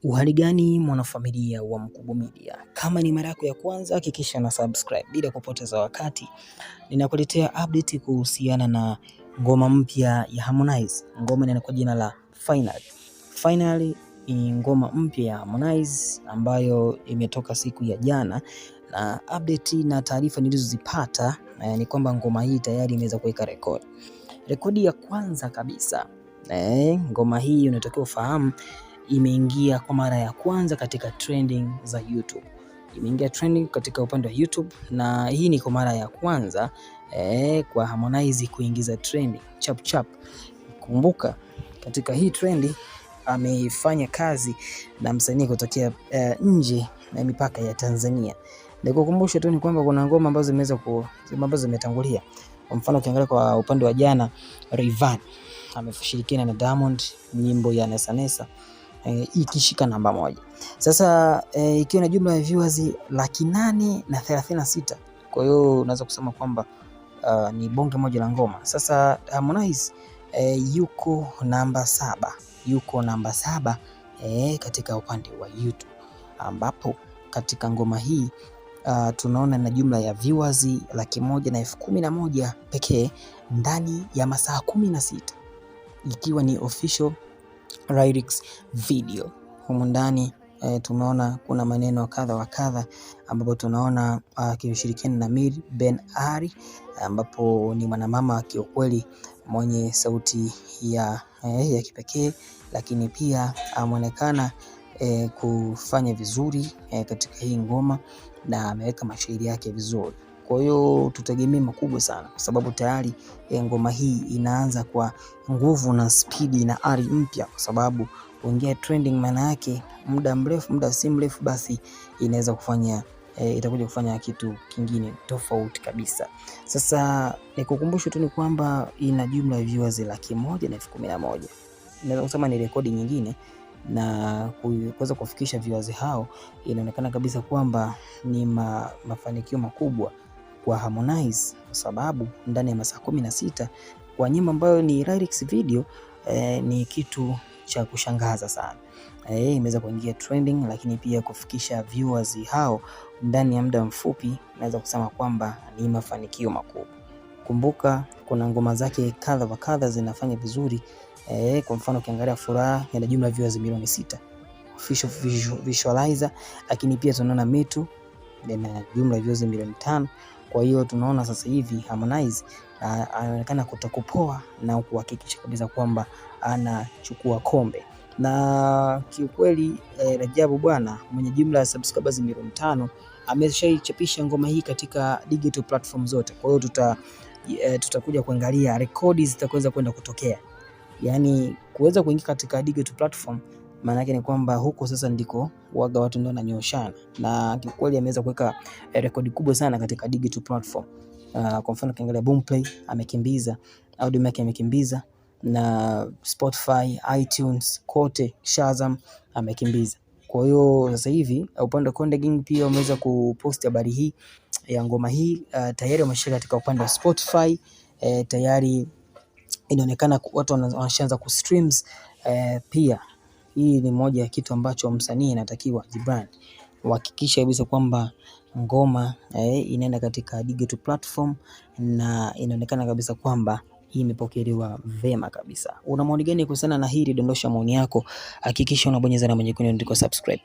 Uhali gani mwanafamilia wa Mkubwa Media? Kama ni mara yako ya kwanza hakikisha na subscribe bila kupoteza wakati. Ninakuletea update kuhusiana na ngoma mpya ya Harmonize. Ngoma inaenda kwa jina la Finally. Finally ni ngoma mpya ya Harmonize ambayo imetoka siku ya jana, na update na taarifa nilizozipata ni kwamba ngoma hii tayari imeweza kuweka rekodi ya kwanza kabisa. Ngoma hii unatakiwa ufahamu imeingia kwa mara ya kwanza katika trending za YouTube. Imeingia trending katika upande wa YouTube, na hii ni kwa mara ya kwanza kwa Harmonize kuingiza trending chap. Kumbuka katika hii trendi ameifanya kazi na msanii kutokea nje na mipaka ya Tanzania. Nikukumbusha tu ni kwamba kuna ngoma ambazo zimetangulia. Kwa mfano ukiangalia kwa upande wa jana, Rayvanny ameshirikiana na Diamond nyimbo ya Nesa Nesa ikishika namba 1. Sasa ikiwa na jumla ya viewers 836. Kwa hiyo unaweza kusema kwamba ni bonge moja la ngoma. Sasa Harmonize yuko namba 7 katika upande wa YouTube, ambapo katika ngoma hii tunaona na jumla ya viewers 111,011 pekee ndani ya masaa 16, ikiwa ni official lyrics video. Humu ndani tumeona kuna maneno kadha wa kadha, ambapo tunaona akishirikiana na Mir Ben Ari, ambapo ni mwanamama kiukweli mwenye sauti ya kipekee, lakini pia ameonekana kufanya vizuri katika hii ngoma na ameweka mashairi yake vizuri. Kwa hiyo tutegemee makubwa sana, kwa sababu tayari ngoma hii inaanza kwa nguvu na spidi na ari mpya, kwa sababu kuingia trending maana yake muda si mrefu basi inaweza kufanya itakuja kufanya kitu kingine tofauti kabisa. Sasa nikukumbusha tu ni kwamba ina jumla ya viewers 111,011. Naweza kusema ni rekodi nyingine, na kuweza kufikisha viewers hao inaonekana kabisa kwamba ni mafanikio makubwa kwa Harmonize, kwa sababu ndani ya masaa 16 kwa nyimbo ambayo ni lyrics video ni kitu cha kushangaza sana. Imeweza kuingia trending, lakini pia kufikisha viewers hao ndani ya muda mfupi, naweza kusema kwamba ni mafanikio makubwa. Kumbuka kuna ngoma zake kadha wa kadha zinafanya vizuri. Kwa mfano ukiangalia Furaha ina jumla viewers milioni 6 official visualizer, lakini pia tunaona Mitu ina jumla viewers milioni 5. Kwa hiyo tunaona sasa hivi Harmonize anaonekana kutokupoa na kuhakikisha kabisa kwamba anachukua kombe. Na kiukweli Rajabu bwana mwenye jumla ya subscribers milioni 5 ameshaichapisha ngoma hii katika digital platform zote. Kwa hiyo tutakuja kuangalia rekodi zitaweza kwenda kutokea, yani kuweza kuingia katika digital platform. Maana yake ni kwamba huko sasa ndiko waga watu ndio wananyoshana, na kiukweli ameweza kuweka rekodi kubwa sana katika digital platform. Kwa mfano ukiangalia Boomplay amekimbiza, Audiomack amekimbiza, na Spotify, iTunes kote, Shazam amekimbiza. Kwa hiyo sasa hivi upande wa Konde Gang pia wameweza kupost habari hii ya ngoma hii, tayari wameshika katika upande wa Spotify. Tayari inaonekana watu wanashaanza kustreams. Pia hii ni moja ya kitu ambacho msanii anatakiwa jibrand, kuhakikisha kabisa kwamba ngoma inaenda katika digital platform, na inaonekana kabisa kwamba hii imepokelewa vema kabisa. Una maoni gani kuhusiana na hili? Dondosha maoni yako, hakikisha unabonyeza na nyekundu ndiko subscribe.